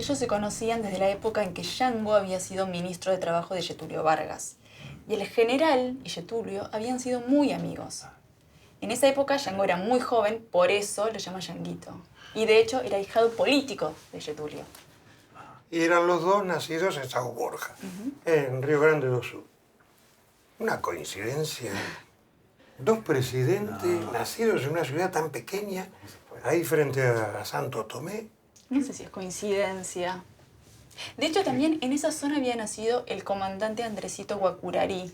Ellos se conocían desde la época en que Yango había sido ministro de Trabajo de Getulio Vargas. Y el general y Getulio habían sido muy amigos. En esa época Yango era muy joven, por eso lo llama Yanguito. Y de hecho era ahijado político de Getulio. Y eran los dos nacidos en São Borja, en Río Grande do Sul. Una coincidencia. Dos presidentes nacidos en una ciudad tan pequeña, ahí frente a Santo Tomé. No sé si es coincidencia. De hecho, también en esa zona había nacido el comandante Andresito Guacurarí.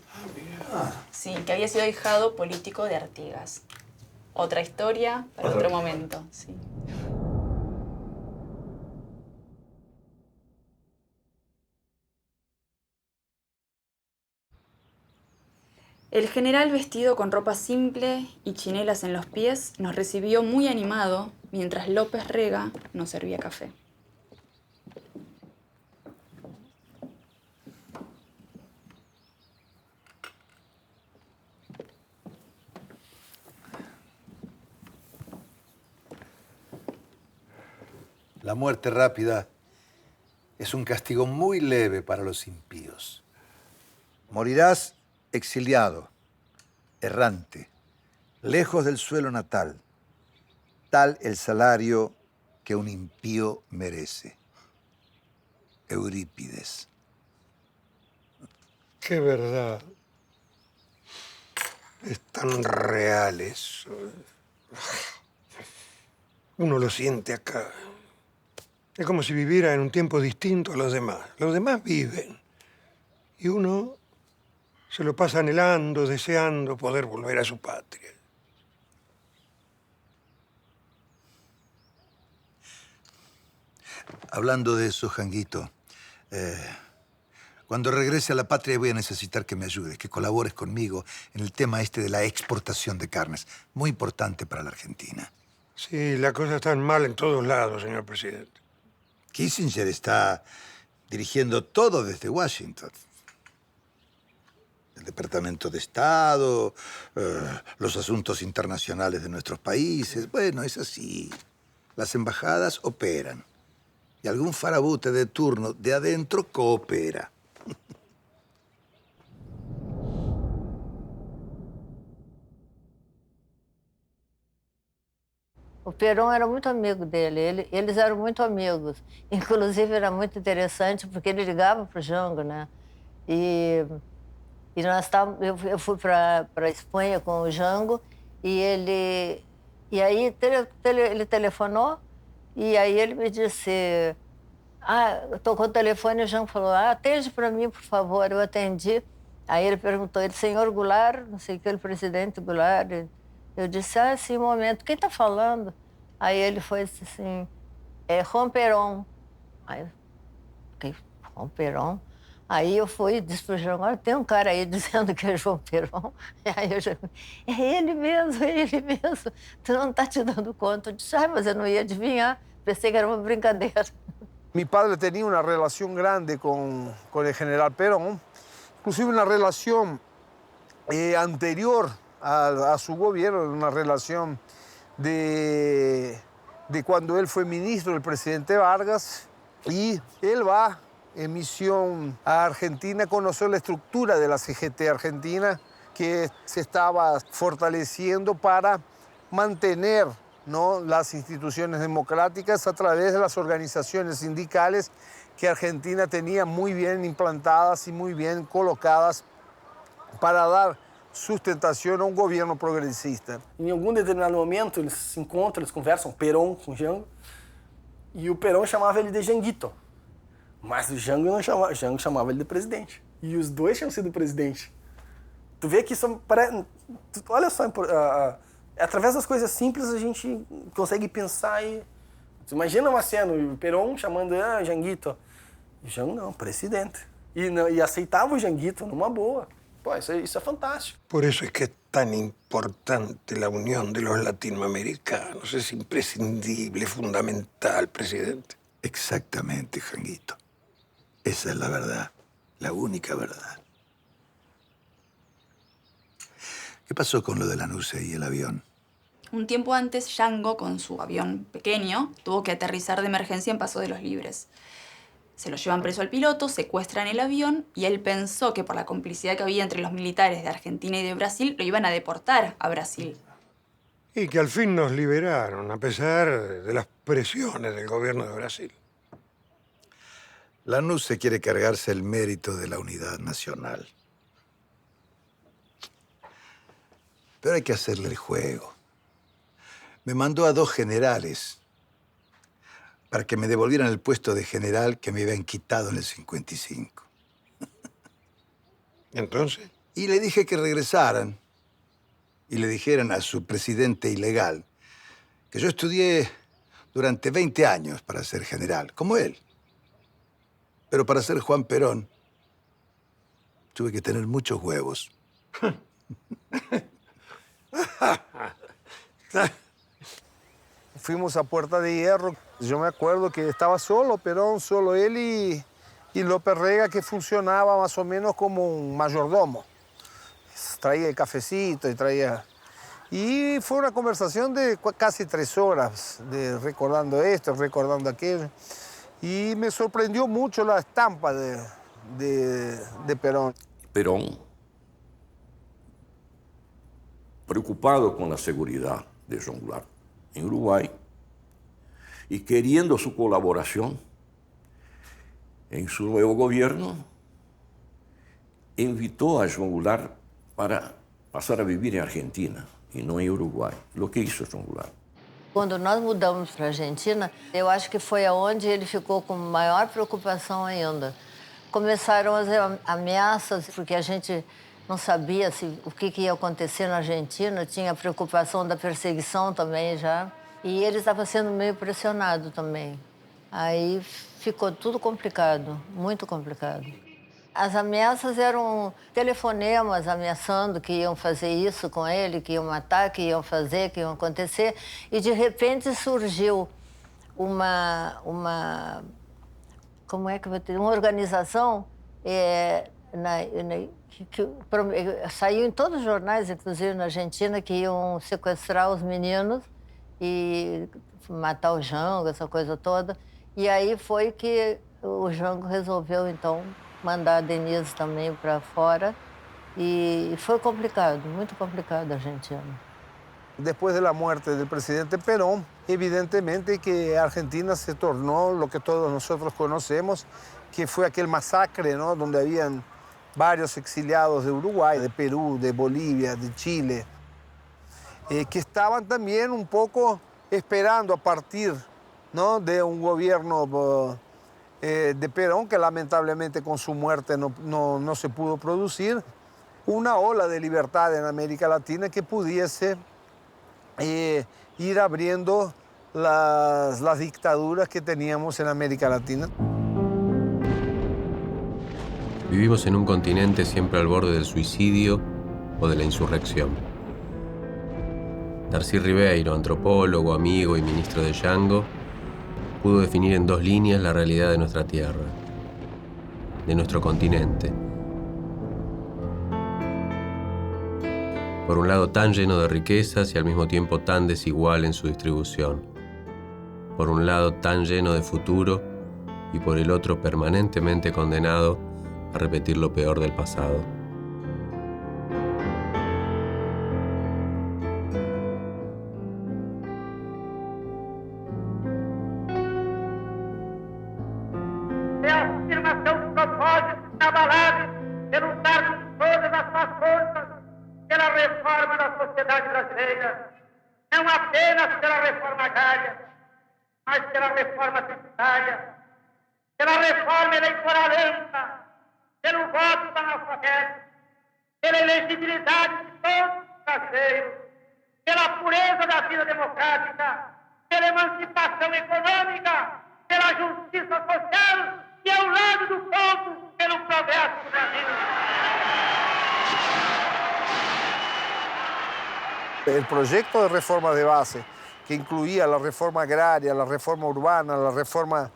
Sí, que había sido ahijado político de Artigas. Otra historia para otro momento, sí. El general, vestido con ropa simple y chinelas en los pies, nos recibió muy animado mientras López Rega nos servía café. La muerte rápida es un castigo muy leve para los impíos. Morirás exiliado, errante, lejos del suelo natal, tal el salario que un impío merece. Eurípides. Qué verdad. Es tan real eso. Uno lo siente acá. Es como si viviera en un tiempo distinto a los demás. Los demás viven. Y uno se lo pasa anhelando, deseando poder volver a su patria. Hablando de eso, Janguito, cuando regrese a la patria voy a necesitar que me ayudes, que colabores conmigo en el tema este de la exportación de carnes. Muy importante para la Argentina. Sí, la cosa está mal en todos lados, señor presidente. Kissinger está dirigiendo todo desde Washington. El Departamento de Estado, los asuntos internacionales de nuestros países. Bueno, es así. Las embajadas operan. Y algún farabute de turno de adentro coopera. O Perón era muito amigo dele, eles eram muito amigos. Inclusive, era muito interessante, porque ele ligava para o Jango, né? E nós estávamos, eu fui para a Espanha com o Jango, e aí ele telefonou, e aí ele me disse, tocou o telefone, e o Jango falou, atende para mim, por favor. Eu atendi. Aí ele perguntou, senhor Goulart, não sei o que, o presidente Goulart. Eu disse, sim, um momento, quem está falando? Aí ele foi assim, Juan Perón. Aí eu fiquei, Juan Perón? Aí eu fui e disse para o João, olha, tem um cara aí dizendo que é João Perón. E aí eu já, é ele mesmo, tu não está te dando conta. Eu disse, mas eu não ia adivinhar, pensei que era uma brincadeira. Mi padre tenía una relación grande con el general Perón, inclusive una relación anterior a su gobierno, una relación de cuando él fue ministro del presidente Vargas, y él va en misión a Argentina a conocer la estructura de la CGT Argentina, que se estaba fortaleciendo para mantener, ¿no?, las instituciones democráticas a través de las organizaciones sindicales que Argentina tenía muy bien implantadas y muy bien colocadas para dar sustentação a um governo progressista. Em algum determinado momento, eles se encontram, eles conversam, Perón com Jango, e o Perón chamava ele de Janguito. Mas o Jango não chamava, o Jango chamava ele de presidente. E os dois tinham sido presidente. Tu vê que isso olha só, através das coisas simples a gente consegue pensar e... Tu imagina uma cena, o Perón chamando Janguito. E o Jango não, presidente. E aceitava o Janguito numa boa. Pô, isso é fantástico. Por eso es que es tan importante la unión de los latinoamericanos. Es imprescindible, fundamental, presidente. Exactamente, Janguito. Esa es la verdad, la única verdad. ¿Qué pasó con lo de la Nuce y el avión? Un tiempo antes, Yango, con su avión pequeño, tuvo que aterrizar de emergencia en Paso de los Libres. Se lo llevan preso al piloto, secuestran el avión y él pensó que por la complicidad que había entre los militares de Argentina y de Brasil, lo iban a deportar a Brasil. Y que al fin nos liberaron, a pesar de las presiones del gobierno de Brasil. Lanús se quiere cargarse el mérito de la unidad nacional. Pero hay que hacerle el juego. Me mandó a 2 generales para que me devolvieran el puesto de general que me habían quitado en el 55. ¿Entonces? Y le dije que regresaran y le dijeran a su presidente ilegal que yo estudié durante 20 años para ser general, como él. Pero para ser Juan Perón, tuve que tener muchos huevos. Fuimos a Puerta de Hierro. Yo me acuerdo que estaba solo Perón, solo él y López Rega, que funcionaba más o menos como un mayordomo. Traía el cafecito y traía... Y fue una conversación de casi 3 horas, recordando esto, recordando aquello. Y me sorprendió mucho la estampa de Perón. Perón, preocupado con la seguridad de João Goulart en Uruguay y queriendo su colaboración en su nuevo gobierno, invitó a João Goulart para pasar a vivir en Argentina y no en Uruguay, lo que hizo João Goulart. Quando nós mudamos para a Argentina, eu acho que foi aonde ele ficou com maior preocupação ainda. Começaram as ameaças, porque a gente não sabia o que ia acontecer na Argentina, tinha a preocupação da perseguição também já. E ele estava sendo meio pressionado também. Aí ficou tudo complicado, muito complicado. As ameaças eram telefonemas ameaçando que iam fazer isso com ele, que iam matar, que iam fazer, que iam acontecer. E, de repente, surgiu uma organização que saiu em todos os jornais, inclusive na Argentina, que iam sequestrar os meninos e matar o Jango, essa coisa toda. E aí foi que o Jango resolveu, então, mandar a Denise também para fora. E foi complicado, muito complicado a Argentina. Después de la muerte del presidente Perón, evidentemente que Argentina se tornó lo que todos nosotros conocemos, que fue aquel masacre, ¿no? Donde habían varios exiliados de Uruguay, de Perú, de Bolivia, de Chile, que estaban también un poco esperando a partir, ¿no? De un gobierno de Perón, que lamentablemente con su muerte no se pudo producir, una ola de libertad en América Latina que pudiese ir abriendo las dictaduras que teníamos en América Latina. Vivimos en un continente siempre al borde del suicidio o de la insurrección. Darcy Ribeiro, antropólogo, amigo y ministro de Jango, pudo definir en 2 líneas la realidad de nuestra tierra, de nuestro continente. Por un lado tan lleno de riquezas y al mismo tiempo tan desigual en su distribución. Por un lado tan lleno de futuro y por el otro permanentemente condenado a repetir lo peor del pasado. É a afirmação de propósito inabalável de lutar com todas as suas forças pela reforma da sociedade brasileira, não apenas pela reforma agrária, mas pela reforma tributária, pela reforma eleitoral ampla, pelo voto do analfabeto, pela elegibilidade de todos os brasileiros, pela pureza da vida democrática, pela emancipação econômica, pela justiça social e, ao lado do povo, pelo progresso do Brasil. El proyecto de reforma de base, que incluía la reforma agraria, la reforma urbana, la reforma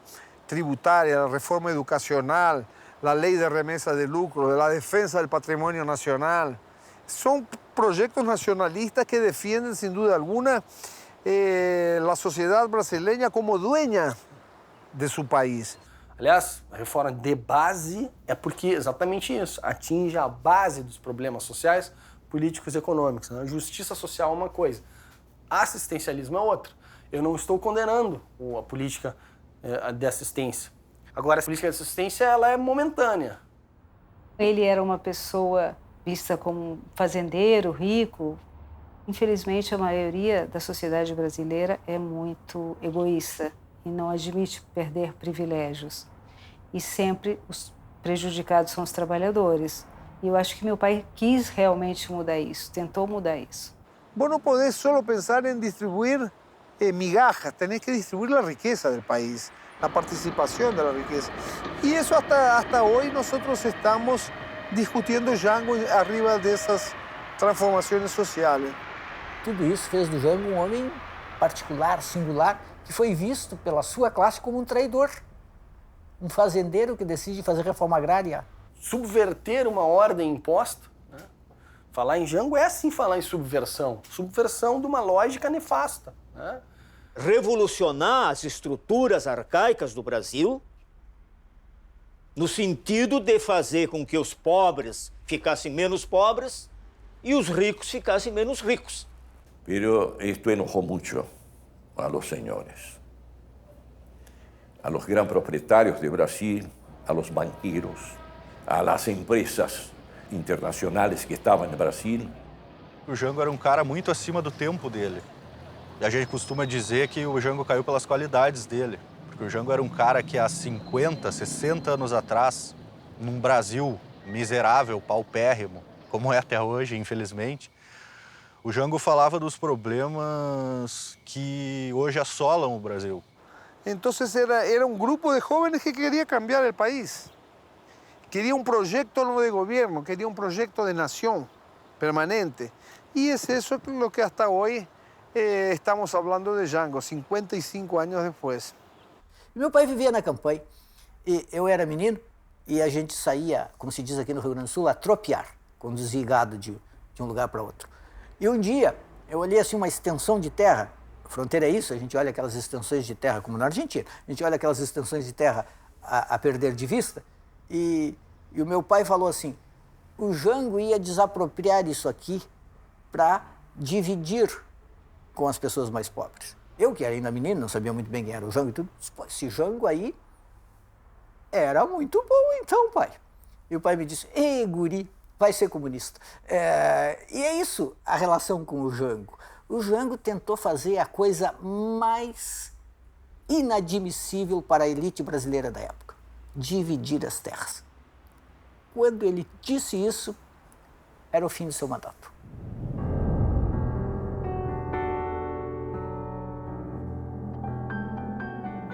tributaria, la reforma educacional, la ley de remesa de lucro, de la defensa del patrimonio nacional, son proyectos nacionalistas que defienden sin duda alguna la sociedad brasileña como dueña de su país. Aliás, a reforma de base é porque exatamente isso, atinge a base dos problemas sociais, políticos e econômicos. Né? Justiça social é uma coisa, assistencialismo é outra. Eu não estou condenando a política de assistência. Agora, a política de assistência ela é momentânea. Ele era uma pessoa vista como um fazendeiro, rico. Infelizmente, a maioria da sociedade brasileira é muito egoísta e não admite perder privilégios. E sempre os prejudicados são os trabalhadores. E eu acho que meu pai quis realmente mudar isso, tentou mudar isso. Vos não podés solo pensar em distribuir migajas, tenés que distribuir a riqueza do país, a participação da riqueza. E isso hasta hoje nós estamos discutindo Jango arriba dessas transformações sociais. Tudo isso fez do Jango um homem particular, singular, que foi visto pela sua classe como um traidor. Um fazendeiro que decide fazer reforma agrária. Subverter uma ordem imposta, né? Falar em Jango é assim falar em subversão. Subversão de uma lógica nefasta. Né? Revolucionar as estruturas arcaicas do Brasil no sentido de fazer com que os pobres ficassem menos pobres e os ricos ficassem menos ricos. Pero esto enojó mucho a los señores, a los gran propietarios de Brasil, a los banqueros, a las empresas internacionais que estavam no Brasil. O Jango era um cara muito acima do tempo dele. E a gente costuma dizer que o Jango caiu pelas qualidades dele. Porque o Jango era um cara que há 50, 60 anos atrás, num Brasil miserável, paupérrimo, como é até hoje, infelizmente, o Jango falava dos problemas que hoje assolam o Brasil. Então era um grupo de jovens que queria cambiar o país. Queria um projeto no de governo, queria um projeto de nação permanente. E é isso que hasta hoje estamos falando de Jango, 55 anos depois. Meu pai vivia na campanha. E eu era menino e a gente saía, como se diz aqui no Rio Grande do Sul, a tropear, conduzir gado de um lugar para outro. E um dia eu olhei assim uma extensão de terra. A fronteira é isso, a gente olha aquelas extensões de terra, como na Argentina. A gente olha aquelas extensões de terra a perder de vista. E o meu pai falou assim, o Jango ia desapropriar isso aqui para dividir com as pessoas mais pobres. Eu, que era ainda menino, não sabia muito bem quem era o Jango e tudo, disse, pô, esse Jango aí era muito bom então, pai. E o pai me disse, ei, guri, vai ser comunista. E é isso a relação com o Jango. O Jango tentou fazer a coisa mais inadmissível para a elite brasileira da época, dividir as terras. Quando ele disse isso, era o fim do seu mandato.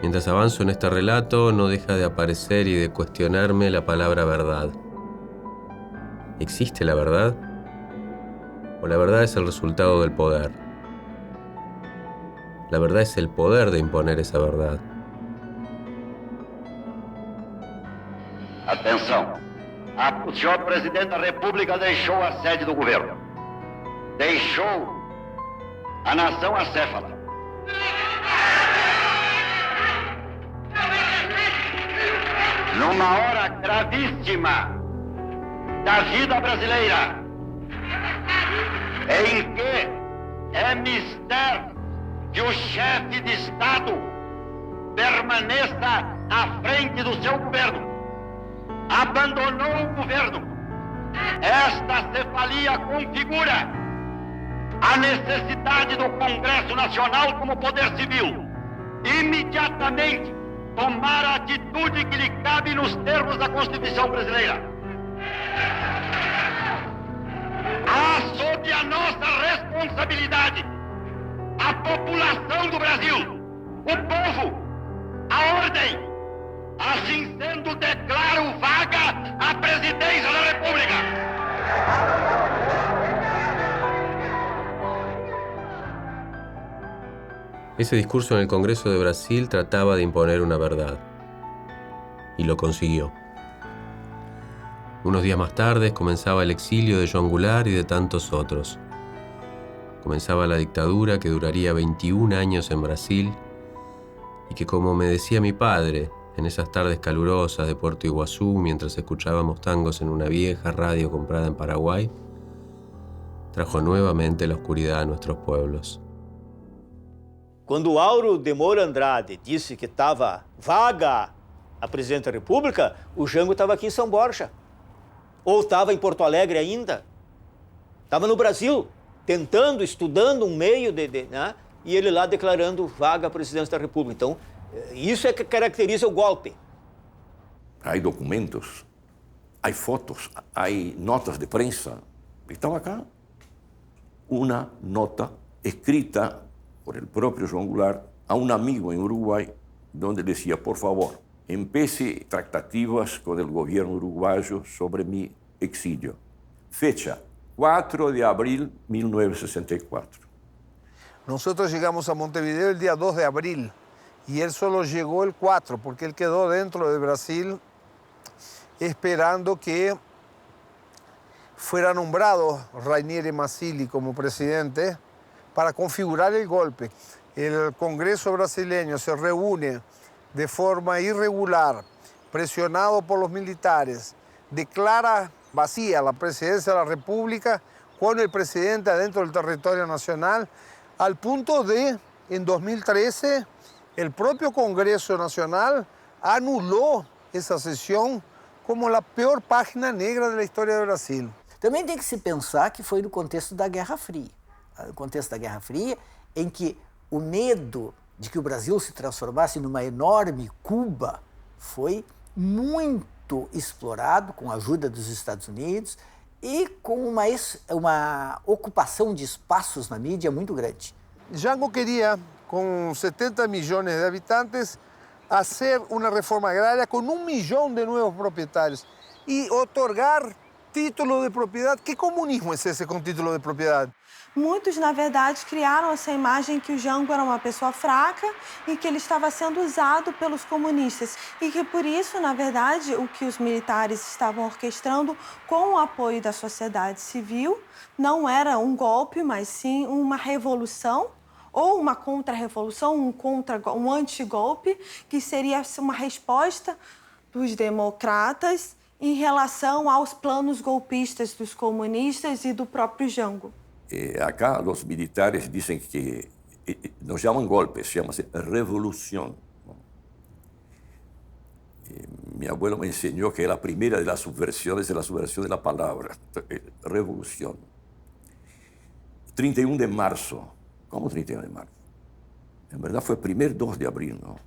Mientras avanzo en este relato, no deja de aparecer y de cuestionarme la palabra verdad. ¿Existe la verdad? ¿O la verdad es el resultado del poder? La verdad es el poder de imponer esa verdad. Atenção! O senhor presidente da República deixou a sede do governo. Deixou a nação acéfala. Numa hora gravíssima da vida brasileira, em que é mister que o chefe de Estado permaneça à frente do seu governo. Abandonou o governo. Esta cefalia configura a necessidade do Congresso Nacional como poder civil imediatamente tomar a atitude que lhe cabe nos termos da Constituição brasileira. Há sob a nossa responsabilidade a população do Brasil, o povo, a ordem. Assim sendo, declaro vaga a presidência da República. Ese discurso en el Congreso de Brasil trataba de imponer una verdad. Y lo consiguió. Unos días más tarde comenzaba el exilio de João Goulart y de tantos otros. Comenzaba la dictadura que duraría 21 años en Brasil y que, como me decía mi padre, en esas tardes calurosas de Puerto Iguazú, mientras escuchábamos tangos en una vieja radio comprada en Paraguay, trajo nuevamente la oscuridad a nuestros pueblos. Quando Auro de Moura Andrade disse que estava vaga a presidente da República, o Jango estava aqui em São Borja. Ou estava em Porto Alegre ainda. Estava no Brasil, tentando, estudando um meio né? E ele lá declarando vaga a presidência da República. Então, isso é que caracteriza o golpe. Há documentos, há fotos, há notas de prensa. Estava acá uma nota escrita por el propio João Goulart a un amigo en Uruguay, donde decía, por favor, empiece tratativas con el gobierno uruguayo sobre mi exilio. Fecha, 4 de abril de 1964. Nosotros llegamos a Montevideo el día 2 de abril y él solo llegó el 4 porque él quedó dentro de Brasil esperando que fuera nombrado Rainieri Mazzilli como presidente para configurar el golpe. El Congreso brasileño se reúne de forma irregular, presionado por los militares, declara vacía la presidencia de la República con el presidente adentro del territorio nacional, al punto de, en 2013, el propio Congreso Nacional anuló esa sesión como la peor página negra de la historia de Brasil. Também tem que se pensar que foi no contexto da Guerra Fria. No contexto da Guerra Fria, em que o medo de que o Brasil se transformasse numa enorme Cuba foi muito explorado com a ajuda dos Estados Unidos e com uma ocupação de espaços na mídia muito grande. Jango queria, com 70 milhões de habitantes, fazer uma reforma agrária com 1 milhão de novos proprietários e otorgar título de propriedade. Que comunismo é esse com título de propriedade? Muitos, na verdade, criaram essa imagem que o Jango era uma pessoa fraca e que ele estava sendo usado pelos comunistas. E que, por isso, na verdade, o que os militares estavam orquestrando com o apoio da sociedade civil não era um golpe, mas sim uma revolução ou uma contra-revolução, um antigolpe, que seria uma resposta dos democratas em relação aos planos golpistas dos comunistas e do próprio Jango. Acá los militares dicen que no llaman golpes, llama-se revolución. Mi abuelo me enseñó que la primera de las subversiones es la subversión de la palabra, revolución. 31 de marzo, ¿cómo 31 de marzo? En verdad fue primer 2 de abril, ¿no?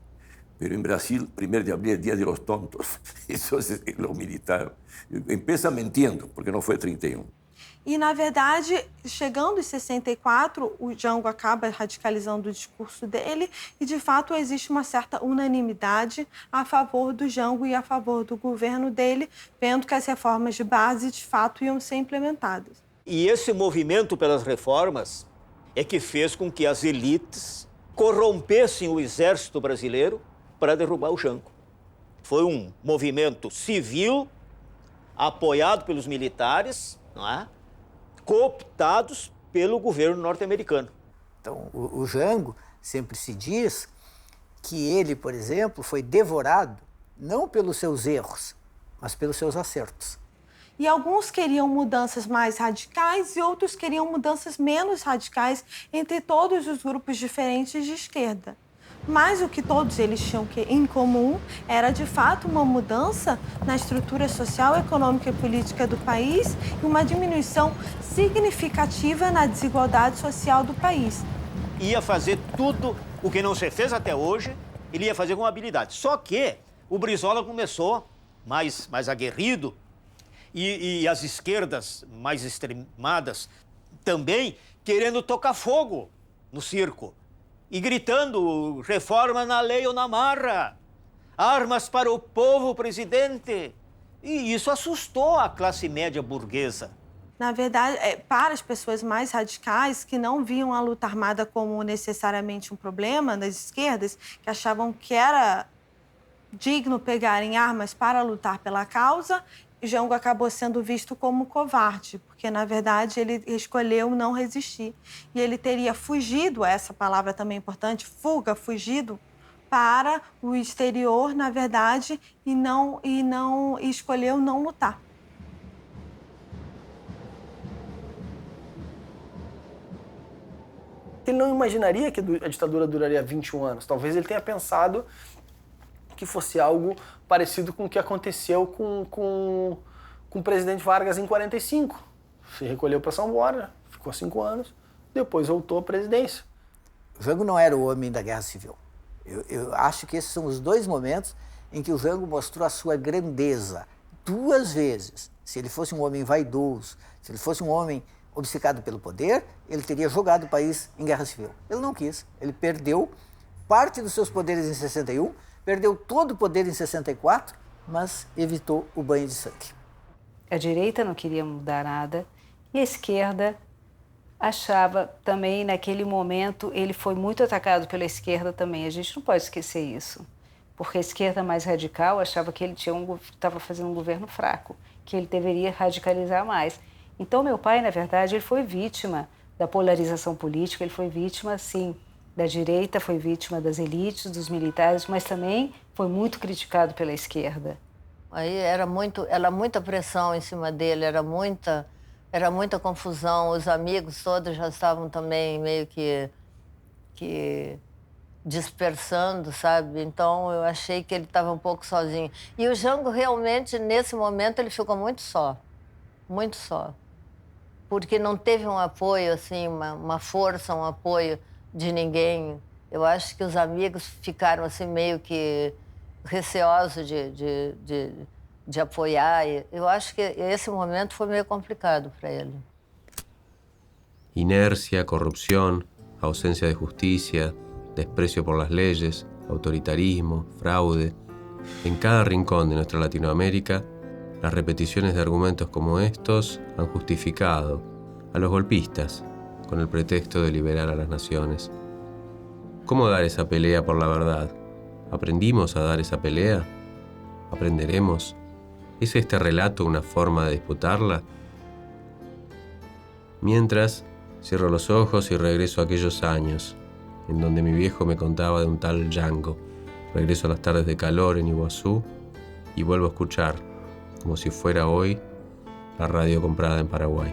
Pero en Brasil, 1 de abril es Día de los Tontos. Entonces, los militares empiezan mintiendo, porque no fue 31. E, na verdade, chegando em 64, o Jango acaba radicalizando o discurso dele e, de fato, existe uma certa unanimidade a favor do Jango e a favor do governo dele, vendo que as reformas de base, de fato, iam ser implementadas. E esse movimento pelas reformas é que fez com que as elites corrompessem o exército brasileiro para derrubar o Jango. Foi um movimento civil, apoiado pelos militares, não é? Cooptados pelo governo norte-americano. Então, o Jango sempre se diz que ele, por exemplo, foi devorado não pelos seus erros, mas pelos seus acertos. E alguns queriam mudanças mais radicais e outros queriam mudanças menos radicais entre todos os grupos diferentes de esquerda. Mas o que todos eles tinham em comum era, de fato, uma mudança na estrutura social, econômica e política do país e uma diminuição significativa na desigualdade social do país. Ia fazer tudo o que não se fez até hoje, ele ia fazer com habilidade. Só que o Brizola começou mais aguerrido e as esquerdas mais extremadas também querendo tocar fogo no circo. E gritando, reforma na lei ou na marra, armas para o povo, presidente. E isso assustou a classe média burguesa. Na verdade, para as pessoas mais radicais, que não viam a luta armada como necessariamente um problema das esquerdas, que achavam que era digno pegarem armas para lutar pela causa, Jango acabou sendo visto como covarde, porque, na verdade, ele escolheu não resistir. E ele teria fugido, essa palavra também é importante, fugido para o exterior, na verdade, e escolheu não lutar. Ele não imaginaria que a ditadura duraria 21 anos. Talvez ele tenha pensado que fosse algo parecido com o que aconteceu com o presidente Vargas em 45. Se recolheu para São Borja, ficou 5 anos, depois voltou à presidência. O Jango não era o homem da Guerra Civil. Eu acho que esses são os dois momentos em que o Jango mostrou a sua grandeza. 2 vezes. Se ele fosse um homem vaidoso, se ele fosse um homem obcecado pelo poder, ele teria jogado o país em guerra civil. Ele não quis. Ele perdeu parte dos seus poderes em 61, perdeu todo o poder em 64, mas evitou o banho de sangue. A direita não queria mudar nada e a esquerda achava também, naquele momento, ele foi muito atacado pela esquerda também. A gente não pode esquecer isso, porque a esquerda mais radical achava que ele estava fazendo um governo fraco, que ele deveria radicalizar mais. Então, meu pai, na verdade, ele foi vítima da polarização política, ele foi vítima, sim, da direita, foi vítima das elites, dos militares, mas também foi muito criticado pela esquerda. Aí era muita pressão em cima dele, era muita confusão, os amigos todos já estavam também meio que dispersando, sabe? Então eu achei que ele estava um pouco sozinho. E o Jango realmente, nesse momento, ele ficou muito só, porque não teve um apoio, assim, uma força, um apoio de ninguém. Eu acho que os amigos ficaram assim meio que receosos de apoiar. Eu acho que esse momento foi meio complicado para ele. Inercia, corrupción, ausencia de justicia, desprecio por las leyes, autoritarismo, fraude. En cada rincón de nuestra Latinoamérica, las repeticiones de argumentos como estos han justificado a los golpistas con el pretexto de liberar a las naciones. ¿Cómo dar esa pelea por la verdad? ¿Aprendimos a dar esa pelea? ¿Aprenderemos? ¿Es este relato una forma de disputarla? Mientras, cierro los ojos y regreso a aquellos años, en donde mi viejo me contaba de un tal Jango. Regreso a las tardes de calor en Iguazú y vuelvo a escuchar, como si fuera hoy, la radio comprada en Paraguay.